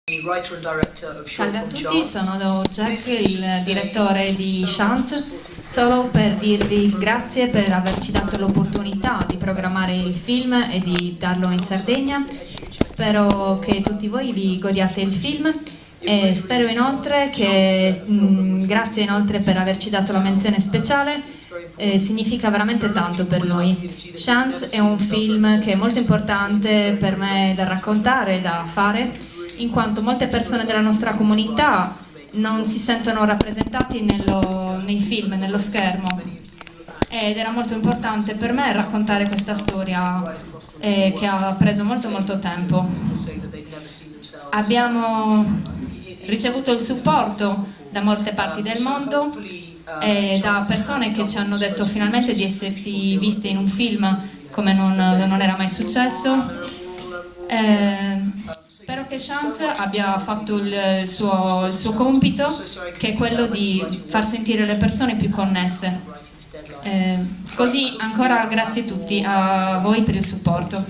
Salve a tutti, sono Jack, il direttore di Chance, solo per dirvi grazie per averci dato l'opportunità di programmare il film e di darlo in Sardegna. Spero che tutti voi vi godiate il film e spero inoltre che, grazie inoltre per averci dato la menzione speciale, significa veramente tanto per noi. Chance è un film che è molto importante per me da raccontare, da fare, in quanto molte persone della nostra comunità non si sentono rappresentati nei film, nello schermo, ed era molto importante per me raccontare questa storia che ha preso molto tempo. Abbiamo ricevuto il supporto da molte parti del mondo e da persone che ci hanno detto finalmente di essersi viste in un film come non era mai successo. Spero che Chance abbia fatto il suo compito, che è quello di far sentire le persone più connesse. Così ancora grazie a tutti, a voi per il supporto.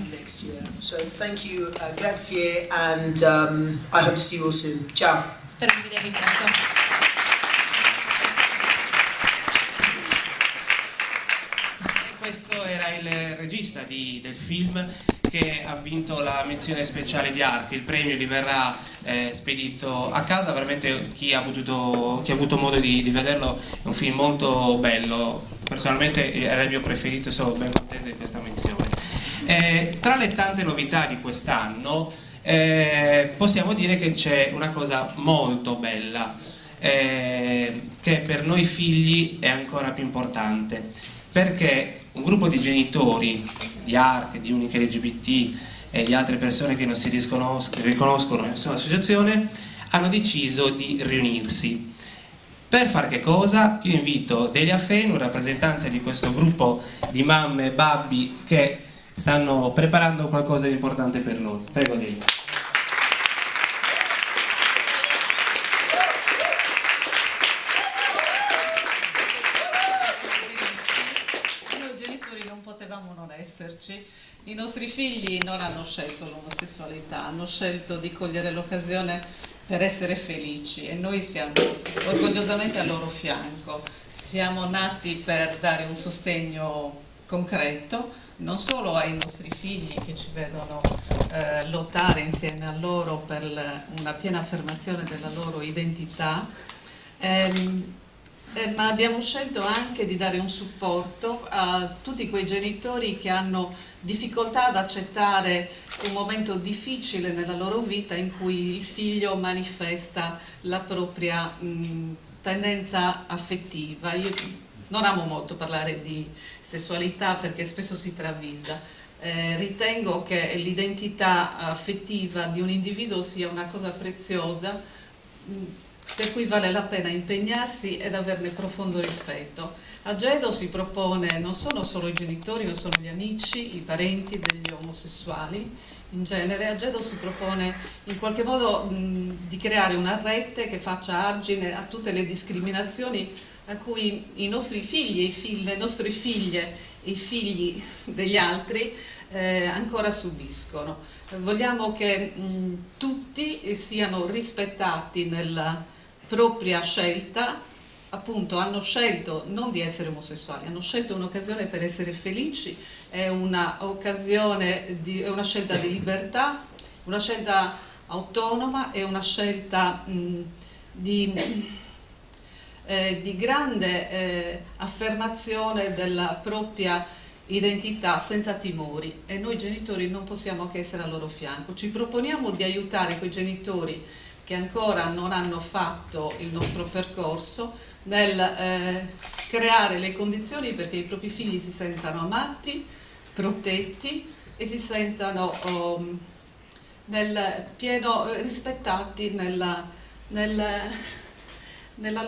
Grazie and I hope to see you all soon. Ciao. Spero di vedervi presto. Questo era il regista del film che ha vinto la menzione speciale di ARC. Il premio gli verrà spedito a casa. Veramente chi ha avuto modo di vederlo, è un film molto bello, personalmente era il mio preferito e sono ben contento di questa menzione. Tra le tante novità di quest'anno possiamo dire che c'è una cosa molto bella che per noi figli è ancora più importante, perché un gruppo di genitori di ARC, di Unica LGBT e di altre persone che non si riconoscono in nessuna associazione hanno deciso di riunirsi. Per fare che cosa? Io invito Delia Fenu, in rappresentanza di questo gruppo di mamme e babbi che stanno preparando qualcosa di importante per noi. Prego Delia. Potevamo non esserci. I nostri figli non hanno scelto l'omosessualità, hanno scelto di cogliere l'occasione per essere felici e noi siamo orgogliosamente al loro fianco. Siamo nati per dare un sostegno concreto non solo ai nostri figli che ci vedono lottare insieme a loro per una piena affermazione della loro identità, ma abbiamo scelto anche di dare un supporto a tutti quei genitori che hanno difficoltà ad accettare un momento difficile nella loro vita in cui il figlio manifesta la propria tendenza affettiva. Io non amo molto parlare di sessualità perché spesso si travisà. Ritengo che l'identità affettiva di un individuo sia una cosa preziosa, per cui vale la pena impegnarsi ed averne profondo rispetto. A Gedo si propone, non sono solo i genitori, ma sono gli amici, i parenti degli omosessuali in genere. A Gedo si propone in qualche modo di creare una rete che faccia argine a tutte le discriminazioni a cui i nostri figli e le nostre figlie e i figli degli altri ancora subiscono. Vogliamo che tutti siano rispettati nella propria scelta. Appunto hanno scelto non di essere omosessuali, hanno scelto un'occasione per essere felici, è una scelta di libertà, una scelta autonoma, è una scelta di grande affermazione della propria identità senza timori, e noi genitori non possiamo che essere al loro fianco. Ci proponiamo di aiutare quei genitori che ancora non hanno fatto il nostro percorso nel creare le condizioni perché i propri figli si sentano amati, protetti e si sentano rispettati nella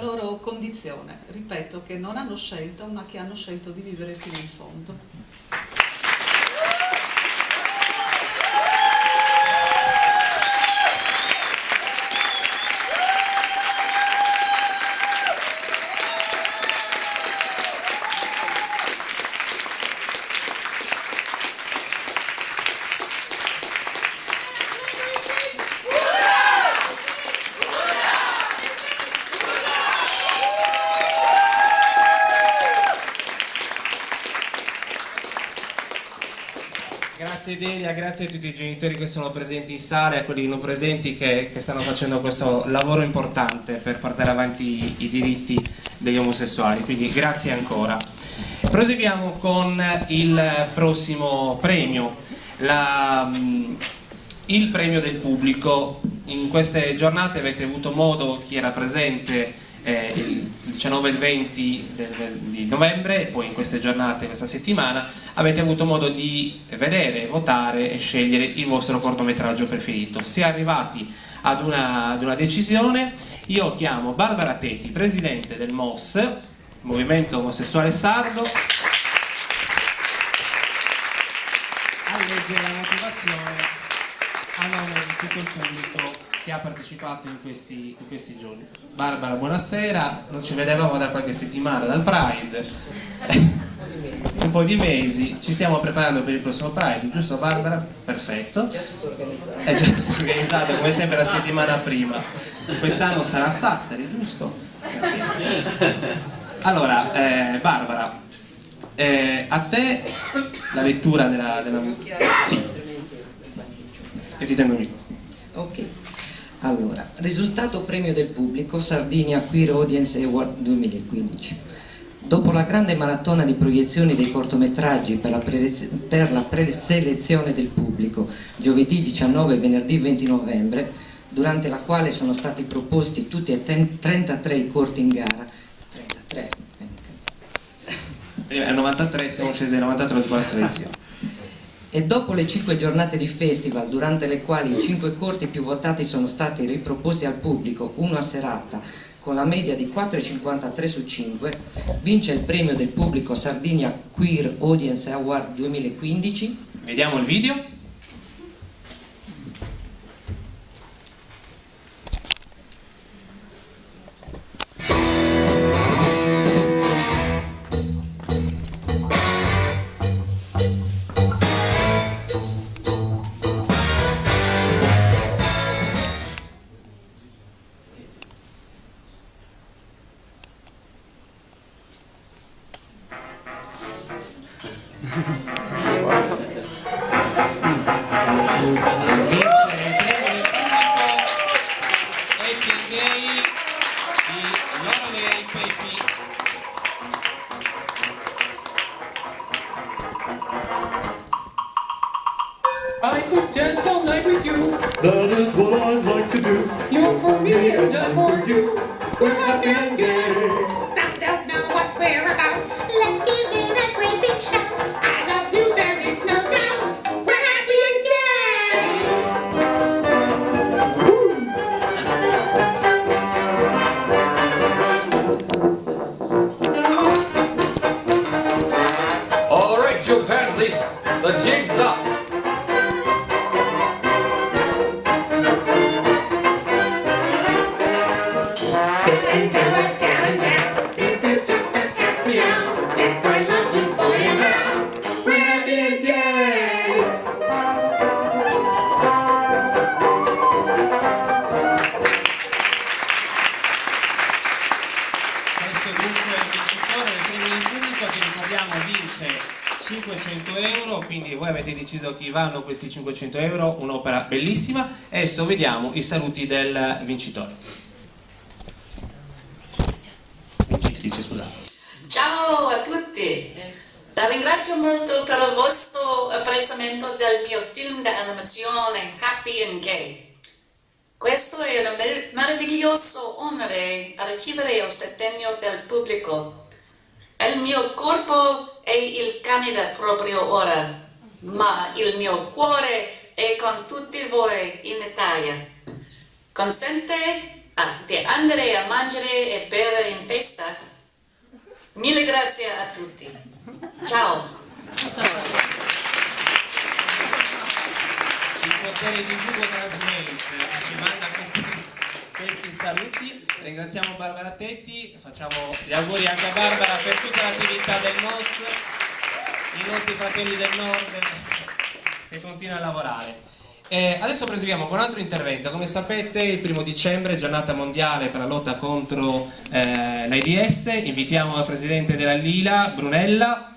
loro condizione. Ripeto, che non hanno scelto, ma che hanno scelto di vivere fino in fondo. Grazie Delia, grazie a tutti i genitori che sono presenti in sala e a quelli non presenti che stanno facendo questo lavoro importante per portare avanti i diritti degli omosessuali, quindi grazie ancora. Proseguiamo con il prossimo premio, il premio del pubblico. In queste giornate avete avuto modo, chi era presente il 19 e il 20 di novembre e poi in queste giornate, questa settimana, avete avuto modo di vedere, votare e scegliere il vostro cortometraggio preferito. Si è arrivati ad una decisione. Io chiamo Barbara Tetti, presidente del MOS, Movimento Omosessuale Sardo, a leggere la motivazione a nome di tutto il pubblico che ha partecipato in questi giorni. Barbara, buonasera, non ci vedevamo da qualche settimana, dal Pride, un po' di mesi, ci stiamo preparando per il prossimo Pride, giusto Barbara? Perfetto, è già tutto organizzato come sempre la settimana prima. Quest'anno sarà a Sassari, giusto? Allora, Barbara, a te la lettura della... Sì, io ti tengo il microfono. Ok. Allora, risultato premio del pubblico Sardinia Queer Audience Award 2015. Dopo la grande maratona di proiezioni dei cortometraggi per la preselezione del pubblico, giovedì 19 e venerdì 20 novembre, durante la quale sono stati proposti tutti e 33 i corti in gara, 33, al 93 siamo scesi al 94 dopo la selezione. E dopo le 5 giornate di festival, durante le quali i 5 corti più votati sono stati riproposti al pubblico, uno a serata, con la media di 4,53 su 5, vince il premio del pubblico Sardinia Queer Audience Award 2015. Vediamo il video. I could dance all night with you. That is what I'd like to do. You're for me and I'm for you. We're happy and gay. Some don't know what we're about. Let's give it a great big shout. I love you, there is no doubt. We're happy and gay. All right, you pansies, the jig's up. This is just a cat's meow. Let's start loving boy and girl. We're happy and gay. Questo dunque è il vincitore del premio del pubblico che ricordiamo vince 500 euro, quindi voi avete deciso chi vanno questi 500 euro, un'opera bellissima. E adesso vediamo i saluti del vincitore. Vincitrice, scusate. Ciao a tutti, la ringrazio molto per il vostro apprezzamento del mio film di animazione Happy and Gay. Questo è un meraviglioso onore a ricevere il sostegno del pubblico. Il mio corpo è il Canada proprio ora, ma il mio cuore è con tutti voi in Italia. Consente di andare a mangiare e bere in festa. Mille grazie a tutti. Ciao. Il potere di Google Translate ci manda questi saluti. Ringraziamo Barbara Tetti, facciamo gli auguri anche a Barbara per tutta l'attività del MOS, i nostri fratelli del nord che continuano a lavorare. Adesso proseguiamo con un altro intervento. Come sapete, il 1° dicembre, giornata mondiale per la lotta contro l'AIDS. Invitiamo la presidente della Lila, Brunella.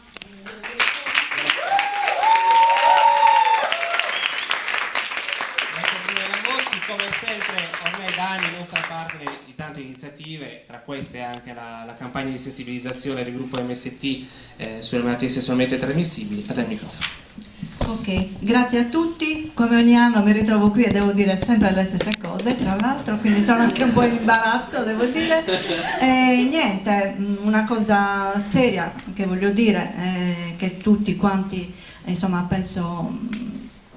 sempre, ormai da anni, nostra parte di tante iniziative, tra queste anche la campagna di sensibilizzazione del gruppo MST sulle malattie sessualmente trasmissibili. A te il microfono. Ok, grazie a tutti. Come ogni anno mi ritrovo qui e devo dire sempre le stesse cose, tra l'altro, quindi sono anche un po' in imbarazzo, devo dire. Niente, una cosa seria che voglio dire, che tutti quanti, insomma,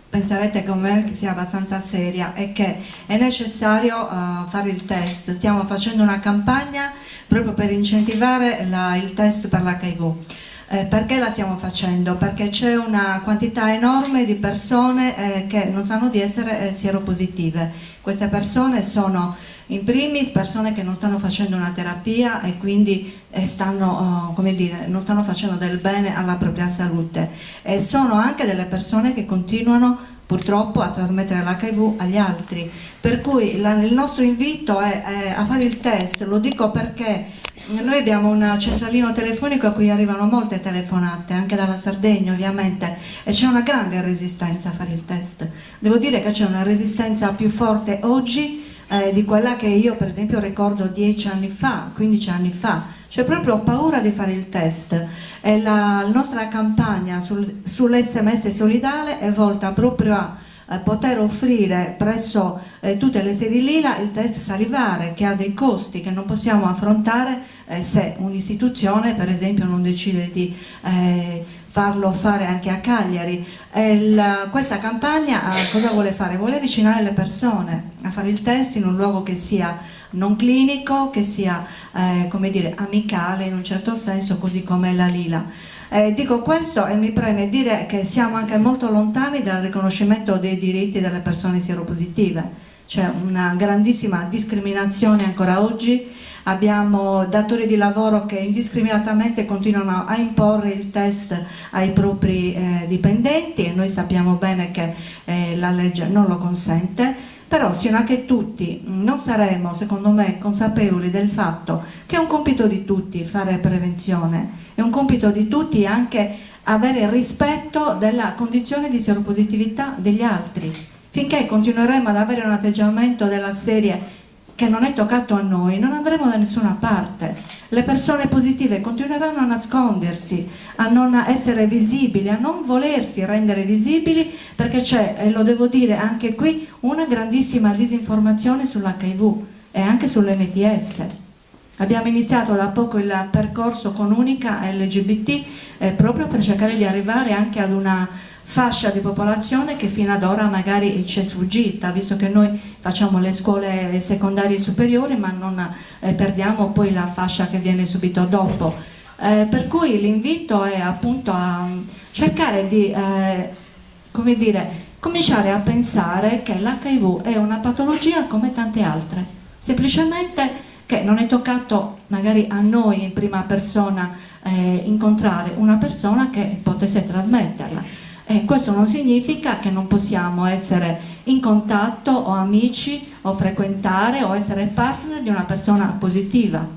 penserete come me che sia abbastanza seria, è che è necessario fare il test. Stiamo facendo una campagna proprio per incentivare il test per l'HIV. Perché la stiamo facendo? Perché c'è una quantità enorme di persone che non sanno di essere sieropositive. Queste persone sono in primis persone che non stanno facendo una terapia e quindi non stanno facendo del bene alla propria salute, e sono anche delle persone che continuano purtroppo a trasmettere l'HIV agli altri, per cui il nostro invito è a fare il test. Lo dico perché noi abbiamo un centralino telefonico a cui arrivano molte telefonate, anche dalla Sardegna ovviamente, e c'è una grande resistenza a fare il test. Devo dire che c'è una resistenza più forte oggi di quella che io per esempio ricordo 10 anni fa, 15 anni fa. C'è proprio paura di fare il test, e la nostra campagna sull'SMS solidale è volta proprio a poter offrire presso tutte le sedi Lila il test salivare, che ha dei costi che non possiamo affrontare se un'istituzione per esempio non decide di farlo fare anche a Cagliari. Questa campagna cosa vuole fare? Vuole avvicinare le persone a fare il test in un luogo che sia non clinico, che sia come dire, amicale in un certo senso, così come la Lila. Dico questo e mi preme dire che siamo anche molto lontani dal riconoscimento dei diritti delle persone sieropositive. C'è una grandissima discriminazione ancora oggi, abbiamo datori di lavoro che indiscriminatamente continuano a imporre il test ai propri dipendenti, e noi sappiamo bene che la legge non lo consente. Però sino a che tutti non saremo, secondo me, consapevoli del fatto che è un compito di tutti fare prevenzione, è un compito di tutti anche avere rispetto della condizione di sieropositività degli altri. Finché continueremo ad avere un atteggiamento della serie che non è toccato a noi, non andremo da nessuna parte. Le persone positive continueranno a nascondersi, a non essere visibili, a non volersi rendere visibili, perché c'è, e lo devo dire anche qui, una grandissima disinformazione sull'HIV e anche sull'MTS. Abbiamo iniziato da poco il percorso con Unica LGBT proprio per cercare di arrivare anche ad una fascia di popolazione che fino ad ora magari ci è sfuggita, visto che noi facciamo le scuole secondarie e superiori ma non perdiamo poi la fascia che viene subito dopo. Per cui l'invito è appunto a cercare di come dire, cominciare a pensare che l'HIV è una patologia come tante altre, semplicemente che non è toccato magari a noi in prima persona incontrare una persona che potesse trasmetterla. Questo non significa che non possiamo essere in contatto o amici o frequentare o essere partner di una persona positiva.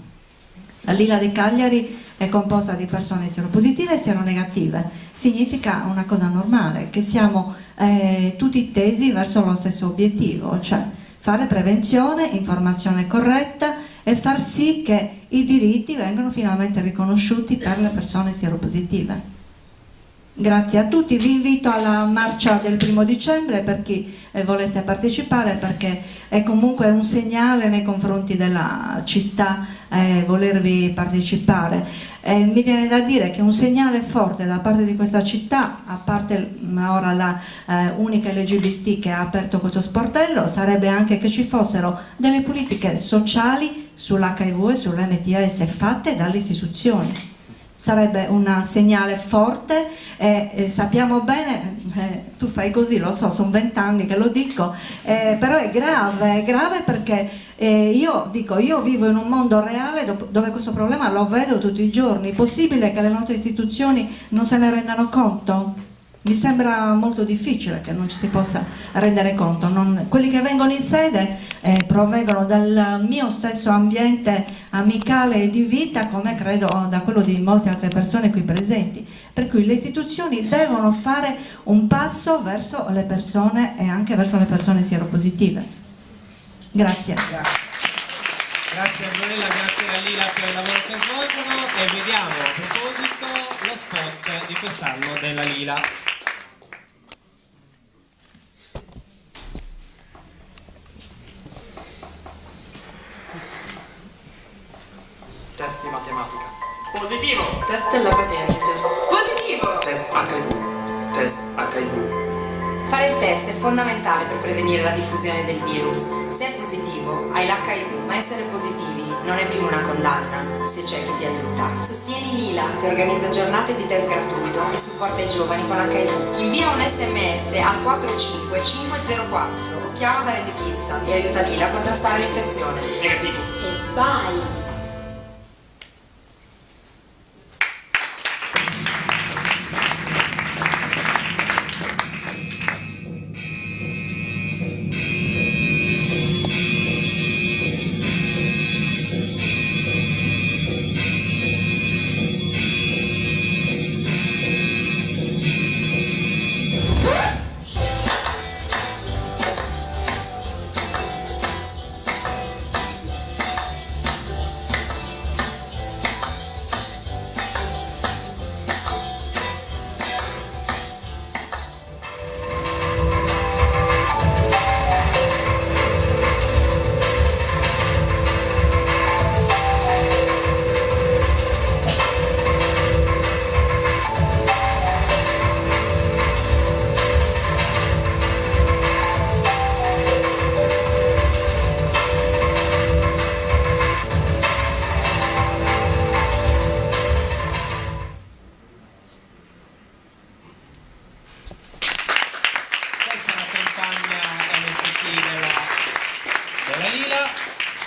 La Lila di Cagliari è composta di persone sieropositive e sieronegative. Significa una cosa normale, che siamo tutti tesi verso lo stesso obiettivo, cioè fare prevenzione, informazione corretta e far sì che i diritti vengano finalmente riconosciuti per le persone sieropositive. Grazie a tutti, vi invito alla marcia del 1° dicembre per chi volesse partecipare, perché è comunque un segnale nei confronti della città volervi partecipare. Mi viene da dire che un segnale forte da parte di questa città, a parte ora la Unica LGBT che ha aperto questo sportello, sarebbe anche che ci fossero delle politiche sociali sull'HIV e sull'MTS fatte dalle istituzioni. Sarebbe un segnale forte e sappiamo bene, tu fai così, lo so, sono 20 anni che lo dico, però è grave perché io vivo in un mondo reale dove questo problema lo vedo tutti i giorni. È possibile che le nostre istituzioni non se ne rendano conto? Mi sembra molto difficile che non ci si possa rendere conto. Quelli che vengono in sede provengono dal mio stesso ambiente amicale e di vita, come credo da quello di molte altre persone qui presenti. Per cui le istituzioni devono fare un passo verso le persone e anche verso le persone sieropositive. Grazie. Grazie a Brunella, grazie a Lila per il lavoro che svolgono e vediamo a proposito lo spot di quest'anno della Lila. Test di matematica. Positivo! Test della patente. Positivo! Test HIV. Test HIV. Fare il test è fondamentale per prevenire la diffusione del virus. Se è positivo, hai l'HIV, ma essere positivi non è più una condanna, se c'è chi ti aiuta. Sostieni Lila, che organizza giornate di test gratuito e supporta i giovani con HIV. Invia un SMS al 45504 o chiama da rete fissa e aiuta Lila a contrastare l'infezione. Negativo. E vai!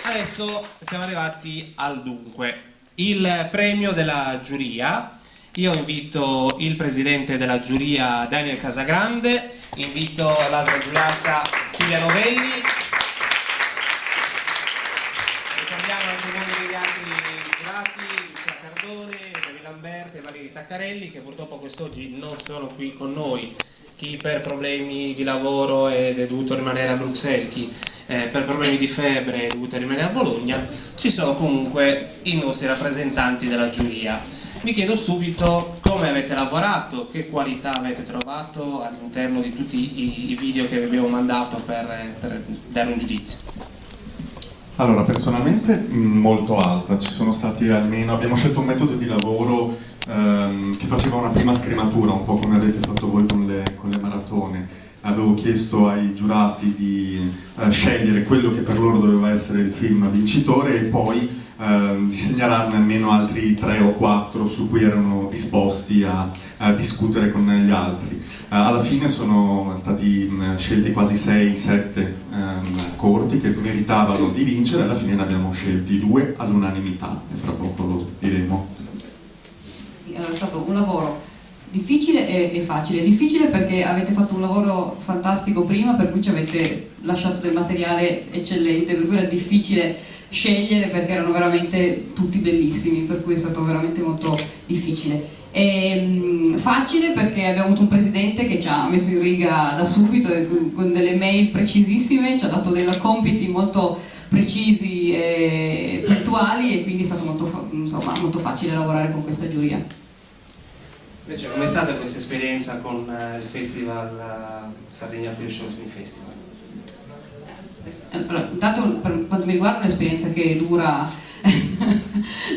Adesso siamo arrivati al dunque, il premio della giuria. Io invito il presidente della giuria Daniel Casagrande, invito l'altra giurata Silvia Novelli, ricordiamo anche i nomi degli altri giurati, Lucia Cardone, Davide Lamberti e Valeria Taccarelli, che purtroppo quest'oggi non sono qui con noi, chi per problemi di lavoro è dovuto rimanere a Bruxelles, chi per problemi di febbre è dovuto rimanere a Bologna. Ci sono comunque i nostri rappresentanti della giuria. Vi chiedo subito come avete lavorato, che qualità avete trovato all'interno di tutti i video che vi abbiamo mandato per dare un giudizio. Allora, personalmente molto alta, ci sono stati abbiamo scelto un metodo di lavoro che faceva una prima scrematura, un po' come avete fatto voi con le maratone. Avevo chiesto ai giurati di scegliere quello che per loro doveva essere il film vincitore e poi di segnalarne almeno altri 3 o 4 su cui erano disposti a discutere con gli altri. Alla fine sono stati scelti quasi 6-7 corti che meritavano di vincere, alla fine ne abbiamo scelti 2 all'unanimità e fra poco lo diremo. Sì, allora, è stato un lavoro difficile e facile. Difficile perché avete fatto un lavoro fantastico prima, per cui ci avete lasciato del materiale eccellente, per cui era difficile scegliere perché erano veramente tutti bellissimi, per cui è stato veramente molto difficile. E, facile perché abbiamo avuto un presidente che ci ha messo in riga da subito con delle mail precisissime, ci ha dato dei compiti molto precisi e puntuali e quindi è stato molto facile lavorare con questa giuria. Invece com'è stata questa esperienza con il festival Sardegna Queer Show Film Festival? Allora, intanto per quanto mi riguarda è un'esperienza che dura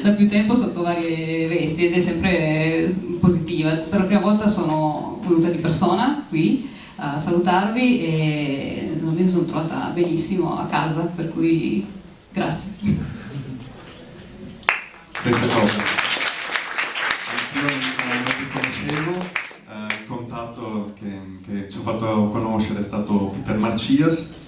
da più tempo sotto varie vesti ed è sempre positiva. Per la prima volta sono venuta di persona qui a salutarvi e mi sono trovata benissimo a casa, per cui grazie. Stessa cosa. Non ti conoscevo, il contatto che ci ha fatto conoscere è stato Peter Marcias,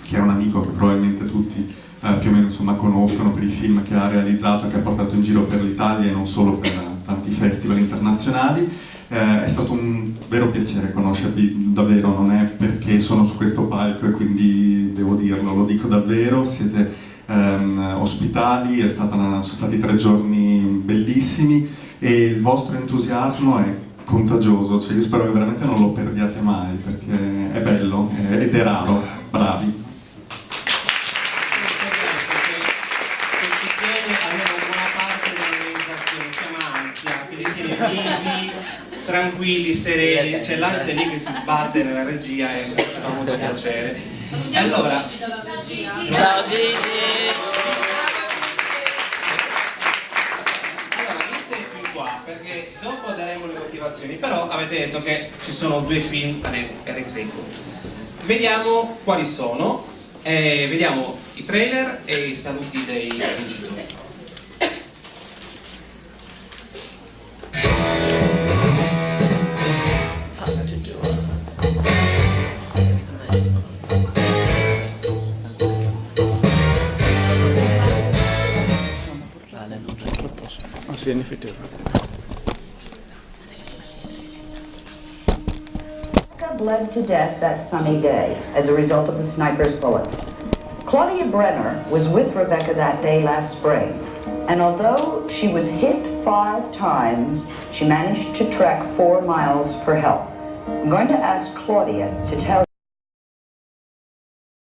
che è un amico che probabilmente tutti più o meno conoscono per i film che ha realizzato e che ha portato in giro per l'Italia e non solo per tanti festival internazionali. È stato un vero piacere conoscervi, davvero, non è perché sono su questo palco e quindi devo dirlo, lo dico davvero, siete ospitali, sono stati 3 giorni bellissimi e il vostro entusiasmo è contagioso, cioè io spero che veramente non lo perdiate mai perché è bello ed è raro, bravi. vivi, tranquilli, sereni, c'è l'ansia lì che si sbatte nella regia e ci fa molto piacere. E allora, ciao Gigi! Allora, mettete fin qua perché dopo daremo le motivazioni, però avete detto che ci sono 2 film ad esempio. Vediamo quali sono, vediamo i trailer e i saluti dei vincitori. Sì, in effetti. Bled to death that sunny day as a result of the sniper's bullets. Claudia Brenner was with Rebecca that day last spring, and although she was hit 5 times, she managed to trek 4 miles for help. I'm going to ask Claudia to tell